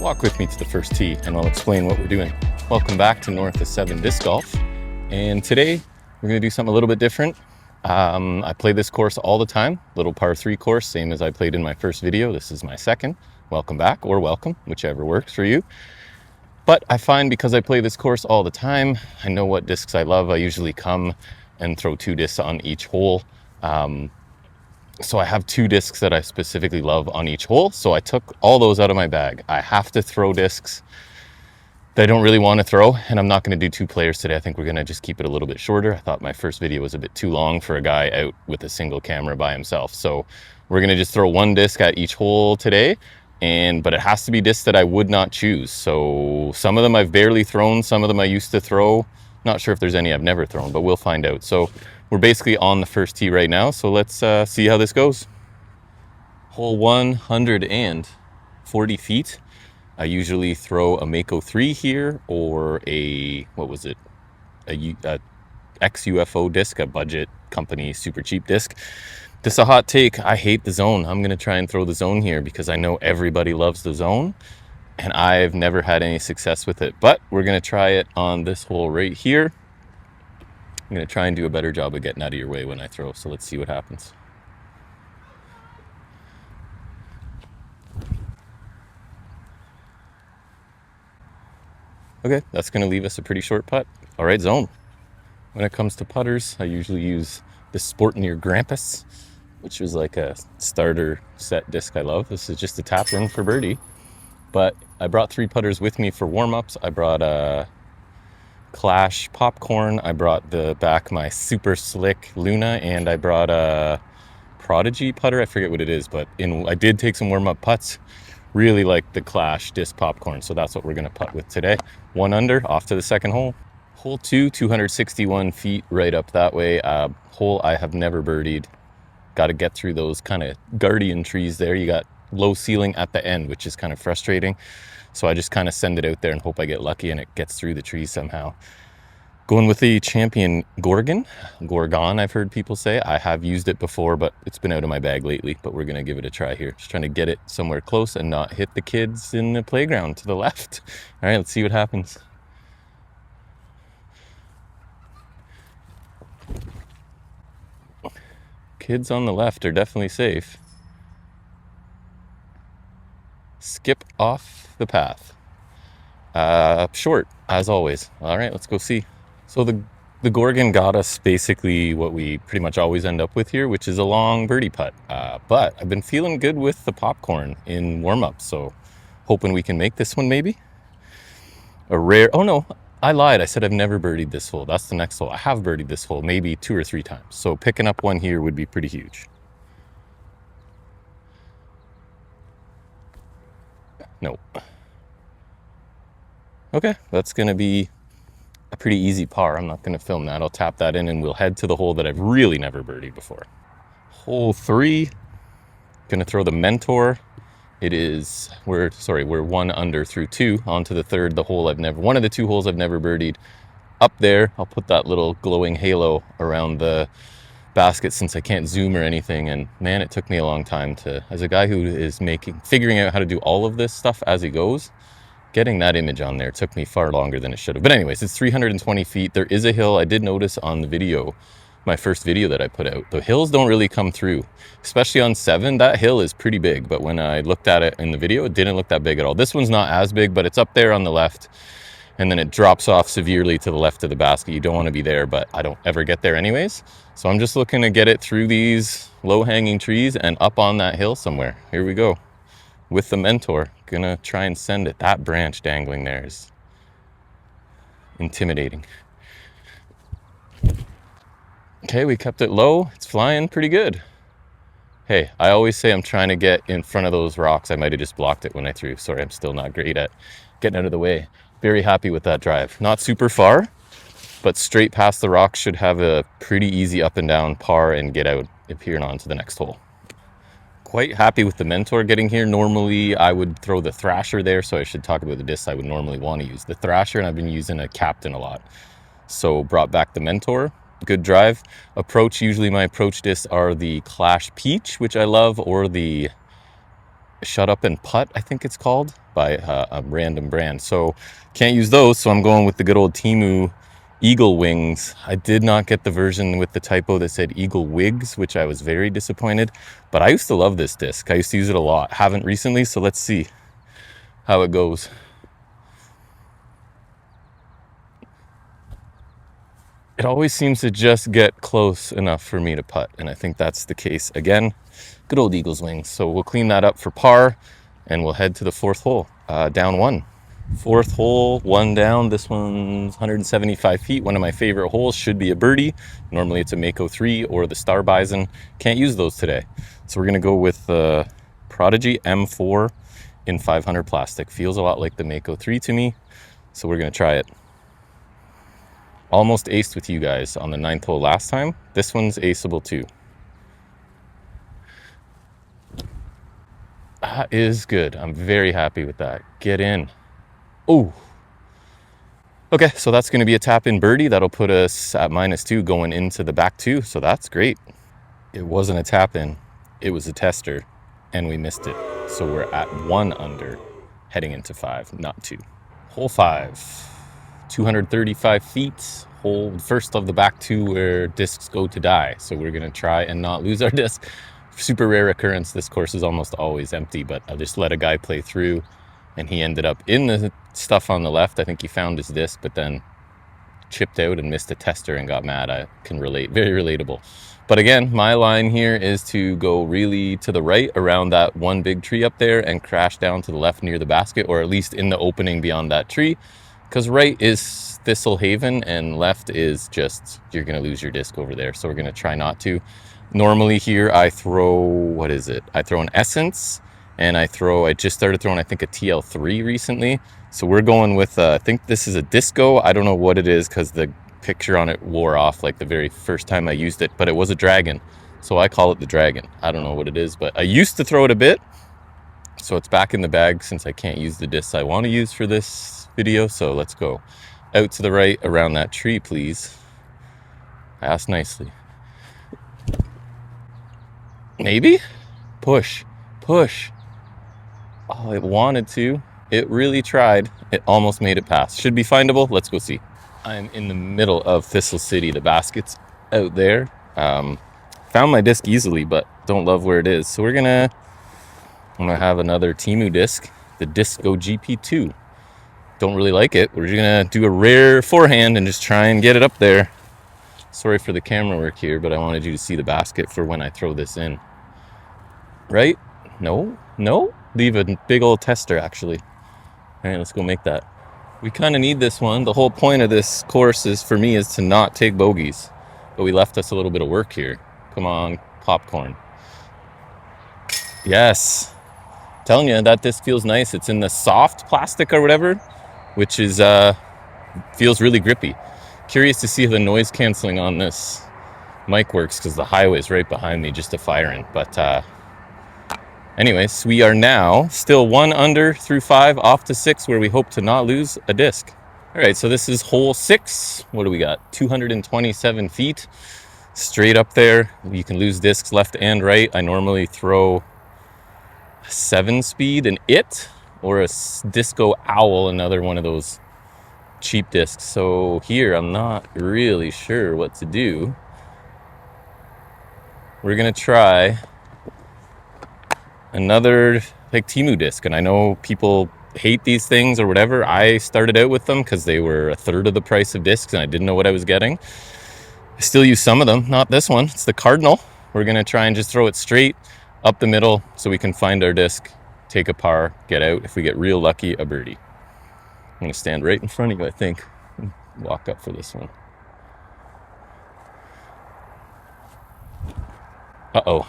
Walk with me to the first tee and I'll explain what we're doing. Welcome back to North of 7 Disc Golf. And today we're going to do something a little bit different. I play this course all the time, little par 3 course, same as I played in my first video. This is my second. Welcome back, or welcome, whichever works for you. But I find because I play this course all the time, I know what discs I love. I usually come and throw 2 discs on each hole. So I have 2 discs that I specifically love on each hole. So I took all those out of my bag. I have to throw discs that I don't really want to throw, and I'm not going to do 2 players today. I think we're going to just keep it a little bit shorter. I thought my first video was a bit too long for a guy out with a single camera by himself. So we're going to just throw 1 disc at each hole today, but it has to be discs that I would not choose. So some of them I've barely thrown, some of them I used to throw. Not sure if there's any I've never thrown, but we'll find out. So we're basically on the first tee right now, so let's see how this goes. Hole 140 feet. I usually throw a Mako 3 here, or a XUFO disc, a budget company super cheap disc. This is a hot take. I hate the zone. I'm gonna try and throw the zone here because I know everybody loves the zone, and I've never had any success with it. But we're gonna try it on this hole right here. I'm going to try and do a better job of getting out of your way when I throw, so let's see what happens. Okay, that's going to leave us a pretty short putt. All right, zone. When it comes to putters, I usually use the Sportneer Grampus, which was like a starter set disc I love. This is just a tap in for birdie, but I brought 3 putters with me for warm-ups. I brought a Clash Popcorn, I brought my super slick Luna, and I brought a Prodigy putter. I forget what it is, but I did take some warm-up putts. Really like the Clash disc Popcorn, so that's what we're going to putt with today. 1 under, off to the second hole. Hole 2, 261 feet right up that way. Hole I have never birdied. Got to get through those kind of guardian trees there. You got low ceiling at the end, which is kind of frustrating. So I just kind of send it out there and hope I get lucky and it gets through the trees somehow. Going with the Champion Gorgon, I've heard people say. I have used it before, but it's been out of my bag lately, but we're going to give it a try here. Just trying to get it somewhere close and not hit the kids in the playground to the left. All right, let's see what happens. Kids on the left are definitely safe. Skip off the path. Short, as always. All right, let's go see. So the Gorgon got us basically what we pretty much always end up with here, which is a long birdie putt. But I've been feeling good with the Popcorn in warm-up, so hoping we can make this one maybe. Oh no, I lied. I said I've never birdied this hole. That's the next hole. I have birdied this hole maybe 2 or 3 times. So picking up one here would be pretty huge. Nope. Okay, that's going to be a pretty easy par. I'm not going to film that. I'll tap that in and we'll head to the hole that I've really never birdied before. Hole 3. Going to throw the Mentor. We're 1 under through 2 onto the third, one of the 2 holes I've never birdied. Up there, I'll put that little glowing halo around the basket since I can't zoom or anything, and man, it took me a long time as a guy who is figuring out how to do all of this stuff as he goes, getting that image on there took me far longer than it should have. But anyways, it's 320 feet. There is a hill. I did notice on the video, my first video that I put out, the hills don't really come through, especially on 7. That hill is pretty big, but when I looked at it in the video, it didn't look that big at all. This one's not as big, but it's up there on the left, and then it drops off severely to the left of the basket. You don't want to be there, but I don't ever get there anyways. So I'm just looking to get it through these low-hanging trees and up on that hill somewhere. Here we go. With the Mentor, gonna try and send it. That branch dangling there is intimidating. Okay, we kept it low. It's flying pretty good. Hey, I always say I'm trying to get in front of those rocks. I might have just blocked it when I threw. Sorry, I'm still not great at getting out of the way. Very happy with that drive. Not super far, but straight past the rocks. Should have a pretty easy up and down par and get out here and on to the next hole. Quite happy with the Mentor getting here. Normally I would throw the Thrasher there, so I should talk about the discs I would normally want to use. The Thrasher, and I've been using a Captain a lot. So brought back the Mentor. Good drive. Approach, usually my approach discs are the Clash Peach, which I love, or the Shut Up and Putt, I think it's called, by a random brand. So can't use those, so I'm going with the good old Temu Eagle Wings. I did not get the version with the typo that said Eagle Wigs, which I was very disappointed. But I used to love this disc. I used to use it a lot. Haven't recently, so let's see how it goes. It always seems to just get close enough for me to putt, and I think that's the case again. Good old Eagles Wings. So we'll clean that up for par, and we'll head to the fourth hole, down one. Fourth hole, one down. This one's 175 feet. One of my favorite holes, should be a birdie. Normally it's a Mako 3 or the Star Bison. Can't use those today. So we're going to go with the Prodigy M4 in 500 plastic. Feels a lot like the Mako 3 to me, so we're going to try it. Almost aced with you guys on the 9th hole last time. This one's aceable too. That is good. I'm very happy with that. Get in. Oh. Okay, so that's going to be a tap-in birdie. That'll put us at -2 going into the back two, so that's great. It wasn't a tap-in. It was a tester, and we missed it. So we're at 1 under, heading into 5, not 2. Hole 5. 235 feet, hole first of the back two where discs go to die. So we're going to try and not lose our disc. Super rare occurrence. This course is almost always empty, but I just let a guy play through and he ended up in the stuff on the left. I think he found his disc, but then chipped out and missed a tester and got mad. I can relate. Very relatable. But again, my line here is to go really to the right around that one big tree up there and crash down to the left near the basket, or at least in the opening beyond that tree. Because right is Thistle Haven and left is just, you're going to lose your disc over there. So we're going to try not to. Normally here I throw, what is it? I throw an Essence, and I just started throwing, I think, a TL3 recently. So we're going with, I think this is a Disco. I don't know what it is because the picture on it wore off like the very first time I used it, but it was a Dragon. So I call it the Dragon. I don't know what it is, but I used to throw it a bit. So it's back in the bag since I can't use the discs I want to use for this video. So let's go out to the right around that tree, please. Ask nicely. Maybe? Push. Push. Oh, it wanted to. It really tried. It almost made it pass. Should be findable. Let's go see. I'm in the middle of Thistle City. The basket's out there. Found my disc easily, but don't love where it is. So I'm gonna have another Temu disc, the Disco GP2. Don't really like it. We're gonna do a rare forehand and just try and get it up there. Sorry for the camera work here, but I wanted you to see the basket for when I throw this in. Right? No? No? Leave a big old tester, actually. All right, let's go make that. We kind of need this one. The whole point of this course is, for me, is to not take bogeys. But we left us a little bit of work here. Come on, popcorn. Yes. Telling you, that disc feels nice. It's in the soft plastic or whatever, which is feels really grippy. Curious to see if the noise canceling on this mic works, because the highway's right behind me just to fire in. But anyways, we are now still 1 under through 5, off to 6, where we hope to not lose a disc. All right, so this is hole 6. What do we got? 227 feet straight up there. You can lose discs left and right. I normally throw 7-speed, an It, or a Disco Owl, another one of those cheap discs. So here I'm not really sure what to do. We're gonna try another like Temu disc, and I know people hate these things or whatever. I started out with them because they were a third of the price of discs and I didn't know what I was getting. I still use some of them, not this one. It's the Cardinal. We're gonna try and just throw it straight up the middle so we can find our disc, take a par, get out. If we get real lucky, a birdie. I'm gonna stand right in front of you, I think, and walk up for this one. Uh-oh,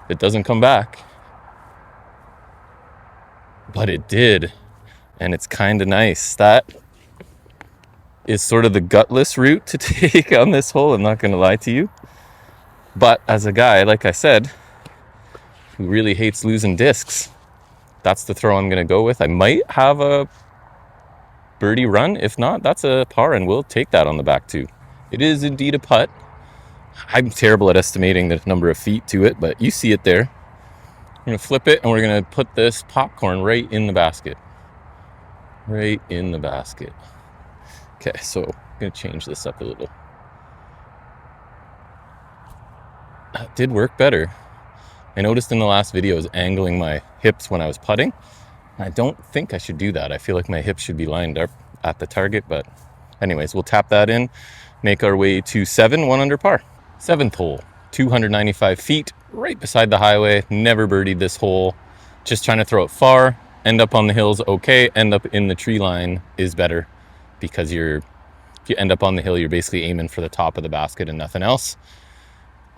it doesn't come back. But it did, and it's kind of nice. That is sort of the gutless route to take on this hole, I'm not gonna lie to you. But as a guy, like I said, who really hates losing discs, that's the throw I'm gonna go with. I might have a birdie run. If not, that's a par, and we'll take that on the back too. It is indeed a putt. I'm terrible at estimating the number of feet to it, but you see it there. gonna flip it and we're gonna put this popcorn right in the basket. Right in the basket. Okay, so I'm gonna change this up a little. That did work better. I noticed in the last video I was angling my hips when I was putting. I don't think I should do that. I feel like my hips should be lined up at the target, but anyways, we'll tap that in, make our way to 7, 1 under par. 7th hole, 295 feet, right beside the highway. Never birdied this hole. Just trying to throw it far, end up on the hills okay, end up in the tree line is better, because if you end up on the hill, you're basically aiming for the top of the basket and nothing else.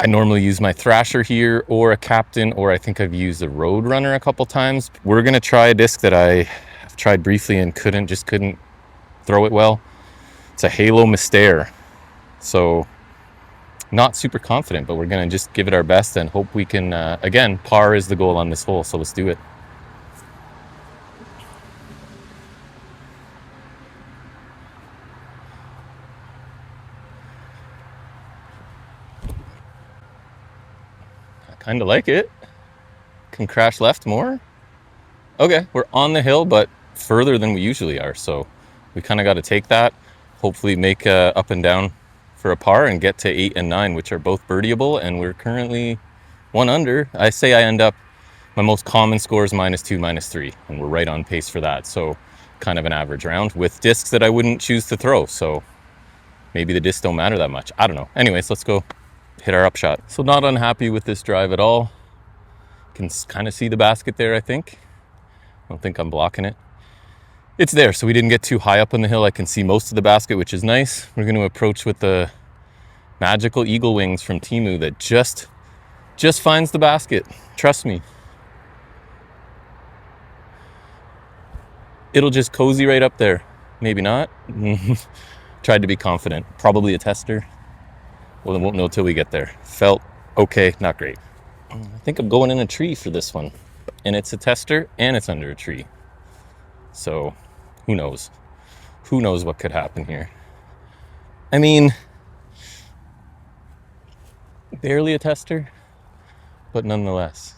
I normally use my Thrasher here, or a Captain, or I think I've used a Roadrunner a couple times. We're gonna try a disc that I have tried briefly and couldn't throw it well. It's a Halo Mystère. So not super confident, but we're gonna just give it our best and hope we can, again, par is the goal on this hole, so let's do it. Kind of like it. Can crash left more. Okay, we're on the hill, but further than we usually are, so we kind of got to take that, hopefully make up and down for a par and get to 8 and 9, which are both birdieable, and we're currently 1 under. I say I end up, my most common score is -2, -3, and we're right on pace for that, so kind of an average round with discs that I wouldn't choose to throw, so maybe the discs don't matter that much. I don't know. Anyways, let's go hit our upshot. So not unhappy with this drive at all. Can kind of see the basket there, I think. I don't think I'm blocking it. It's there, so we didn't get too high up on the hill. I can see most of the basket, which is nice. We're going to approach with the magical eagle wings from Temu that just finds the basket. Trust me. It'll just cozy right up there. Maybe not. Tried to be confident. Probably a tester. Well, then won't know till we get there. Felt okay, not great. I think I'm going in a tree for this one. And it's a tester and it's under a tree. So who knows? Who knows what could happen here? I mean, barely a tester, but nonetheless,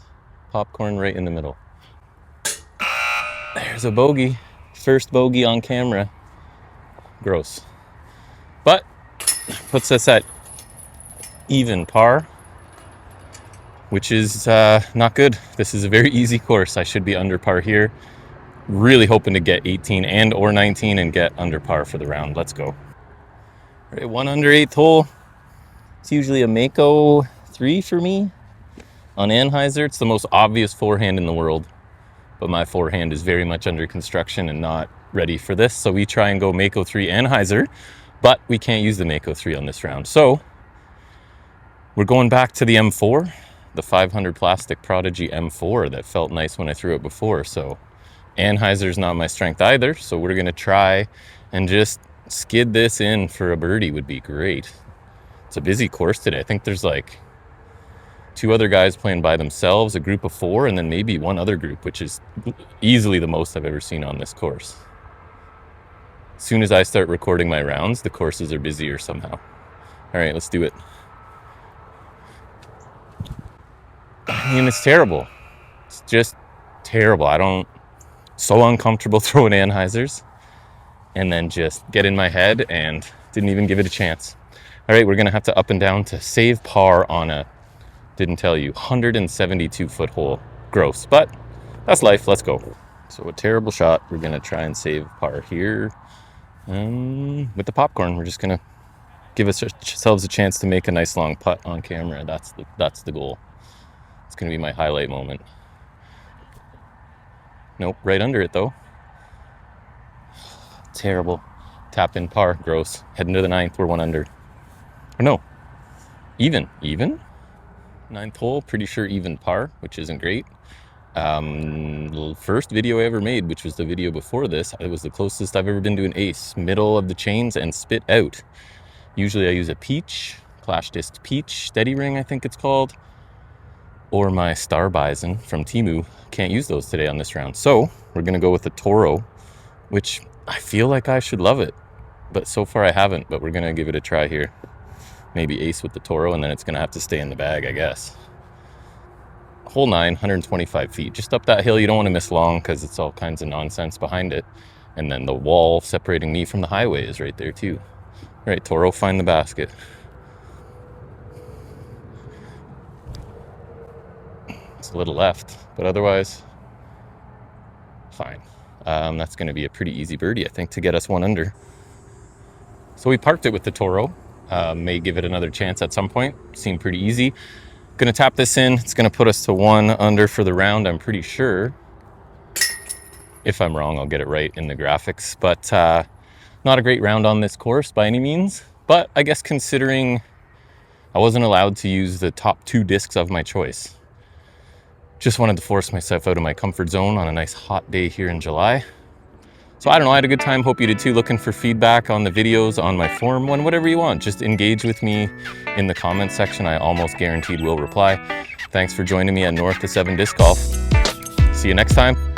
popcorn right in the middle. There's a bogey. First bogey on camera. Gross. But puts us at even par, which is not good. This is a very easy course. I should be under par here. Really hoping to get 18 and or 19 and get under par for the round. Let's go. All right, 1 under 8th hole. It's usually a Mako 3 for me. On Anheuser, it's the most obvious forehand in the world, but my forehand is very much under construction and not ready for this. So we try and go Mako 3 Anheuser, but we can't use the Mako 3 on this round. So we're going back to the M4, the 500 plastic Prodigy M4 that felt nice when I threw it before. So Anheuser's not my strength either, so we're gonna try and just skid this in for a birdie would be great. It's a busy course today. I think there's like 2 other guys playing by themselves, a group of 4, and then maybe 1 other group, which is easily the most I've ever seen on this course. As soon as I start recording my rounds, the courses are busier somehow. All right, let's do it. I mean, it's terrible. It's just terrible. So uncomfortable throwing Anheisers, and then just get in my head and didn't even give it a chance. All right, we're gonna have to up and down to save par on a, didn't tell you, 172-foot hole. Gross, but that's life. Let's go. So a terrible shot. We're gonna try and save par here. With the popcorn, we're just gonna give ourselves a chance to make a nice long putt on camera. That's the goal. It's gonna be my highlight moment. Nope, right under it though. Terrible. Tap in par, gross. Heading to the 9th, we're 1 under. Or no, even. 9th hole, pretty sure even par, which isn't great. First video I ever made, which was the video before this, it was the closest I've ever been to an ace. Middle of the chains and spit out. Usually I use a Peach, Clash Disc Peach, Steady Ring I think it's called, or my Star Bison from Temu. Can't use those today on this round. So we're gonna go with the Toro, which I feel like I should love it, but so far I haven't, but we're gonna give it a try here. Maybe ace with the Toro, and then it's gonna have to stay in the bag, I guess. hole 9, 125 feet. Just up that hill. You don't want to miss long because it's all kinds of nonsense behind it. And then the wall separating me from the highway is right there too. All right, Toro, find the basket. It's a little left, but otherwise, fine. That's going to be a pretty easy birdie, I think, to get us 1 under. So we parked it with the Toro. May give it another chance at some point. Seemed pretty easy. Gonna tap this in. It's gonna put us to 1 under for the round, I'm pretty sure. If I'm wrong, I'll get it right in the graphics. But not a great round on this course by any means. But I guess considering I wasn't allowed to use the top 2 discs of my choice, just wanted to force myself out of my comfort zone on a nice hot day here in July. So I don't know, I had a good time. Hope you did too. Looking for feedback on the videos, on my forum one, whatever you want. Just engage with me in the comments section. I almost guaranteed will reply. Thanks for joining me at North to 7 Disc Golf. See you next time.